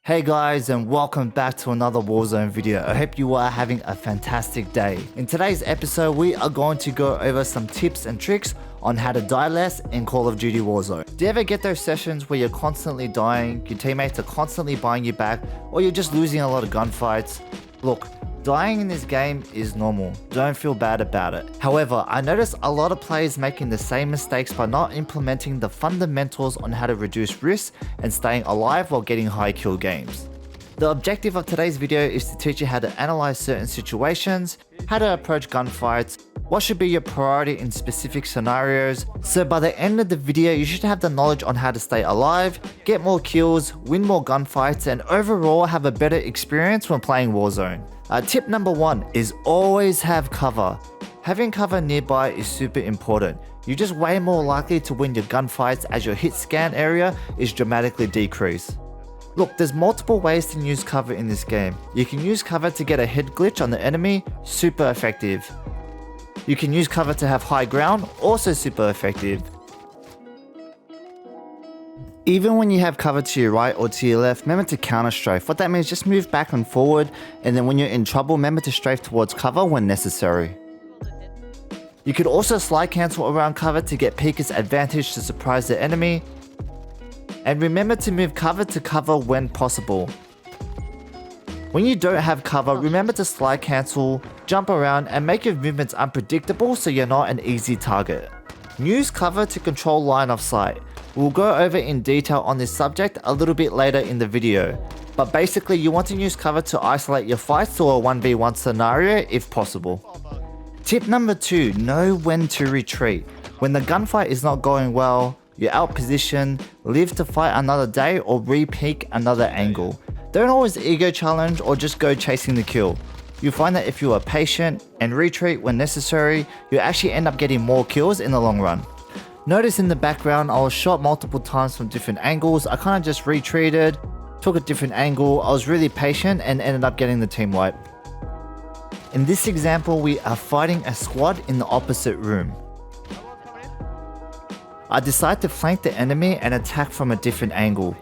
Hey guys, and welcome back to another Warzone video. I hope you are having a fantastic day. In today's episode, we are going to go over some tips and tricks on how to die less in Call of Duty Warzone. Do you ever get those sessions where you're constantly dying, your teammates are constantly buying you back, or you're just losing a lot of gunfights? Look, dying in this game is normal, don't feel bad about it. However, I notice a lot of players making the same mistakes by not implementing the fundamentals on how to reduce risk and staying alive while getting high kill games. The objective of today's video is to teach you how to analyze certain situations, how to approach gunfights, what should be your priority in specific scenarios, so by the end of the video you should have the knowledge on how to stay alive, get more kills, win more gunfights, and overall have a better experience when playing Warzone. Tip number 1 is always have cover. Having cover nearby is super important. You're just way more likely to win your gunfights as your hit scan area is dramatically decreased. Look, there's multiple ways to use cover in this game. You can use cover to get a head glitch on the enemy, super effective. You can use cover to have high ground, also super effective. Even when you have cover to your right or to your left, remember to counter strafe. What that means, just move back and forward, and then when you're in trouble, remember to strafe towards cover when necessary. You could also slide cancel around cover to get Peeker's advantage to surprise the enemy. And remember to move cover to cover when possible. When you don't have cover, remember to slide cancel, jump around, and make your movements unpredictable so you're not an easy target. Use cover to control line of sight. We'll go over in detail on this subject a little bit later in the video, but basically you want to use cover to isolate your fights to a 1v1 scenario if possible. Tip number 2, know when to retreat. When the gunfight is not going well, you're out position, live to fight another day or re-peek another angle. Don't always ego challenge or just go chasing the kill. You'll find that if you are patient and retreat when necessary, you'll actually end up getting more kills in the long run. Notice in the background, I was shot multiple times from different angles. I kind of just retreated, took a different angle. I was really patient and ended up getting the team wipe. In this example, we are fighting a squad in the opposite room. I decide to flank the enemy and attack from a different angle.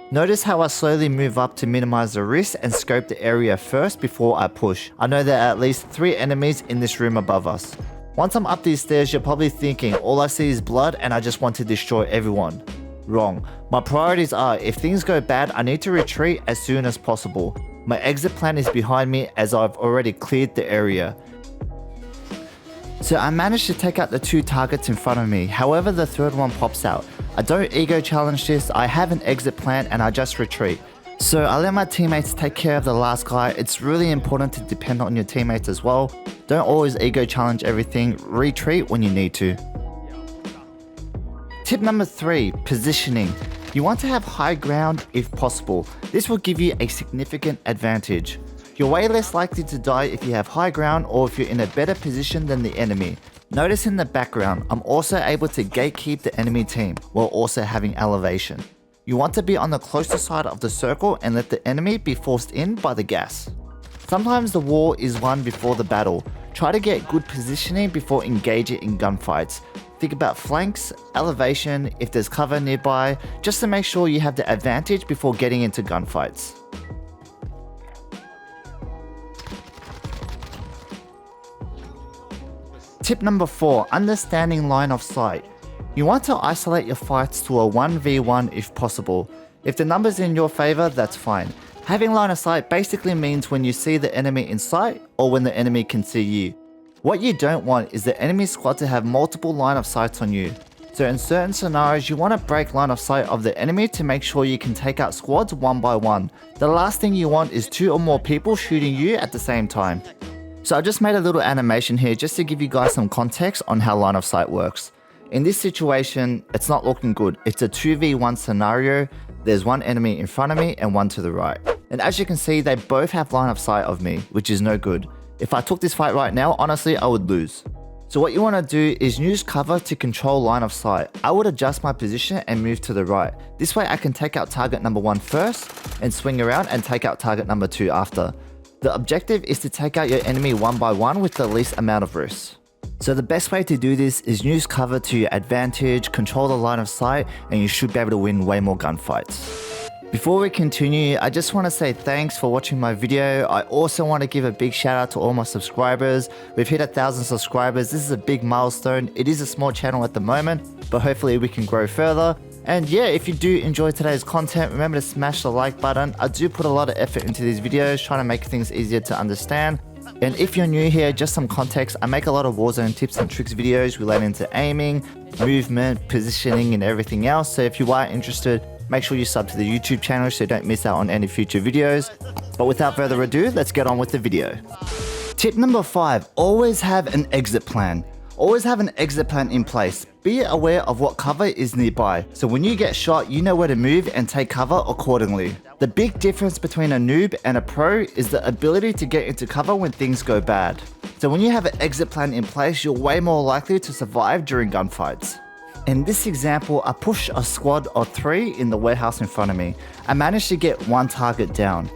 Notice how I slowly move up to minimize the risk and scope the area first before I push. I know there are at least 3 enemies in this room above us. Once I'm up these stairs, you're probably thinking, all I see is blood and I just want to destroy everyone. Wrong. My priorities are, if things go bad, I need to retreat as soon as possible. My exit plan is behind me as I've already cleared the area. So I managed to take out the 2 targets in front of me, however the third one pops out. I don't ego challenge this, I have an exit plan and I just retreat. So I let my teammates take care of the last guy. It's really important to depend on your teammates as well. Don't always ego challenge everything, retreat when you need to. Tip number 3, positioning. You want to have high ground if possible. This will give you a significant advantage. You're way less likely to die if you have high ground or if you're in a better position than the enemy. Notice in the background, I'm also able to gatekeep the enemy team while also having elevation. You want to be on the closer side of the circle and let the enemy be forced in by the gas. Sometimes the war is won before the battle. Try to get good positioning before engaging in gunfights. Think about flanks, elevation, if there's cover nearby, just to make sure you have the advantage before getting into gunfights. Tip number 4, understanding line of sight. You want to isolate your fights to a 1v1 if possible. If the numbers in your favor, that's fine. Having line of sight basically means when you see the enemy in sight or when the enemy can see you. What you don't want is the enemy squad to have multiple line of sights on you. So in certain scenarios, you want to break line of sight of the enemy to make sure you can take out squads one by one. The last thing you want is 2 or more people shooting you at the same time. So I just made a little animation here just to give you guys some context on how line of sight works. In this situation, it's not looking good. It's a 2v1 scenario. There's 1 enemy in front of me and 1 to the right. And as you can see, they both have line of sight of me, which is no good. If I took this fight right now, honestly, I would lose. So what you want to do is use cover to control line of sight. I would adjust my position and move to the right. This way I can take out target number 1 first and swing around and take out target number 2 after. The objective is to take out your enemy one by one with the least amount of risk. So the best way to do this is use cover to your advantage, control the line of sight, and you should be able to win way more gunfights. Before we continue, I just want to say thanks for watching my video. I also want to give a big shout out to all my subscribers. We've hit 1,000 subscribers. This is a big milestone. It is a small channel at the moment, but hopefully we can grow further. And yeah, if you do enjoy today's content, remember to smash the like button. I do put a lot of effort into these videos, trying to make things easier to understand. And if you're new here, just some context, I make a lot of Warzone tips and tricks videos relating to aiming, movement, positioning, and everything else. So if you are interested, make sure you sub to the YouTube channel so you don't miss out on any future videos. But without further ado, let's get on with the video. Tip number 5, always have an exit plan. Always have an exit plan in place. Be aware of what cover is nearby, so when you get shot, you know where to move and take cover accordingly. The big difference between a noob and a pro is the ability to get into cover when things go bad. So when you have an exit plan in place, you're way more likely to survive during gunfights. In this example, I pushed a squad of 3 in the warehouse in front of me. I managed to get one target down.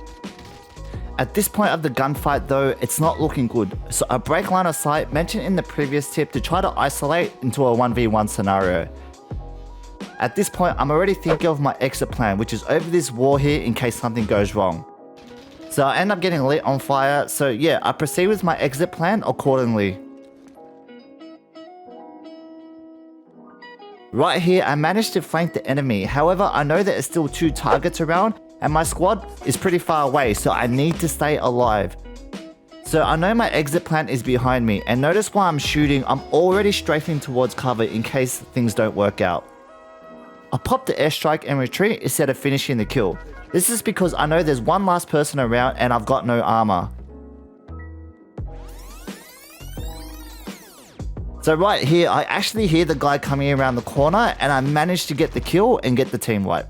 At this point of the gunfight though, it's not looking good, so I break line of sight mentioned in the previous tip to try to isolate into a 1v1 scenario. At this point, I'm already thinking of my exit plan, which is over this wall here in case something goes wrong. So I end up getting lit on fire, so yeah, I proceed with my exit plan accordingly. Right here, I managed to flank the enemy, however I know that there's still 2 targets around and my squad is pretty far away, so I need to stay alive. So I know my exit plan is behind me, and notice while I'm shooting, I'm already strafing towards cover in case things don't work out. I pop the airstrike and retreat instead of finishing the kill. This is because I know there's one last person around and I've got no armor. So right here, I actually hear the guy coming around the corner and I managed to get the kill and get the team wipe.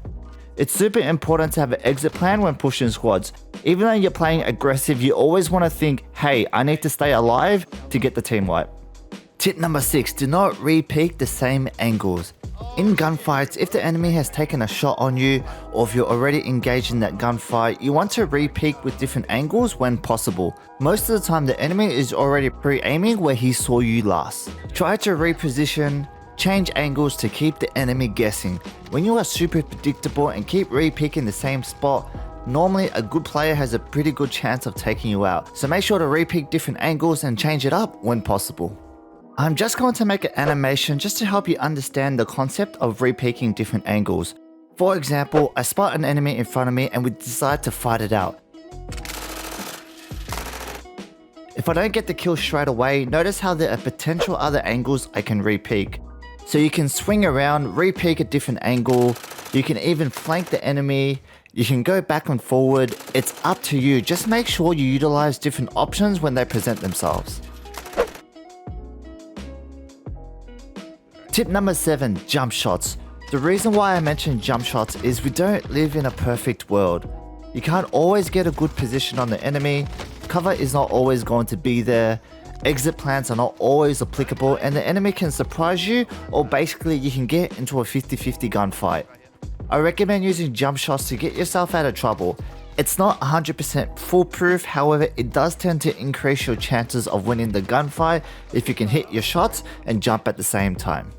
It's super important to have an exit plan when pushing squads. Even though you're playing aggressive, you always want to think, hey, I need to stay alive to get the team wipe. Tip number 6, do not re-peek the same angles. In gunfights, if the enemy has taken a shot on you, or if you're already engaged in that gunfight, you want to re-peek with different angles when possible. Most of the time, the enemy is already pre-aiming where he saw you last. Try to reposition, change angles to keep the enemy guessing. When you are super predictable and keep re-peeking the same spot, normally a good player has a pretty good chance of taking you out. So make sure to re-peek different angles and change it up when possible. I'm just going to make an animation just to help you understand the concept of re-peeking different angles. For example, I spot an enemy in front of me and we decide to fight it out. If I don't get the kill straight away, notice how there are potential other angles I can re-peek. So you can swing around, re-peek a different angle, you can even flank the enemy, you can go back and forward, it's up to you. Just make sure you utilize different options when they present themselves. Tip number 7, jump shots. The reason why I mention jump shots is we don't live in a perfect world. You can't always get a good position on the enemy, cover is not always going to be there, exit plans are not always applicable, and the enemy can surprise you, or basically you can get into a 50-50 gunfight. I recommend using jump shots to get yourself out of trouble. It's not 100% foolproof, however it does tend to increase your chances of winning the gunfight if you can hit your shots and jump at the same time.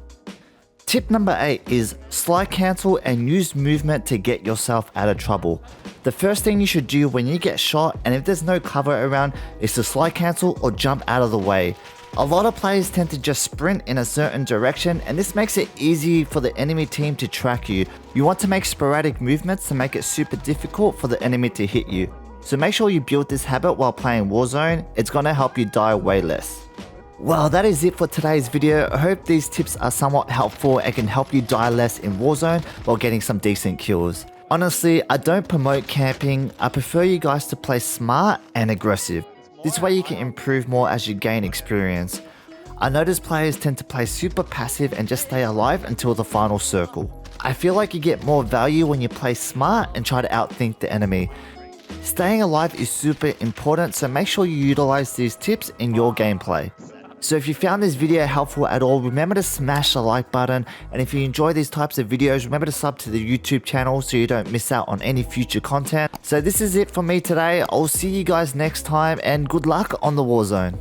Tip number 8 is slide cancel and use movement to get yourself out of trouble. The first thing you should do when you get shot and if there's no cover around is to slide cancel or jump out of the way. A lot of players tend to just sprint in a certain direction and this makes it easy for the enemy team to track you. You want to make sporadic movements to make it super difficult for the enemy to hit you. So make sure you build this habit while playing Warzone, it's gonna help you die way less. Well, that is it for today's video. I hope these tips are somewhat helpful and can help you die less in Warzone while getting some decent kills. Honestly, I don't promote camping, I prefer you guys to play smart and aggressive. This way you can improve more as you gain experience. I notice players tend to play super passive and just stay alive until the final circle. I feel like you get more value when you play smart and try to outthink the enemy. Staying alive is super important, so make sure you utilize these tips in your gameplay. So if you found this video helpful at all, remember to smash the like button, and if you enjoy these types of videos, remember to sub to the YouTube channel so you don't miss out on any future content. So this is it for me today. I'll see you guys next time and good luck on the Warzone.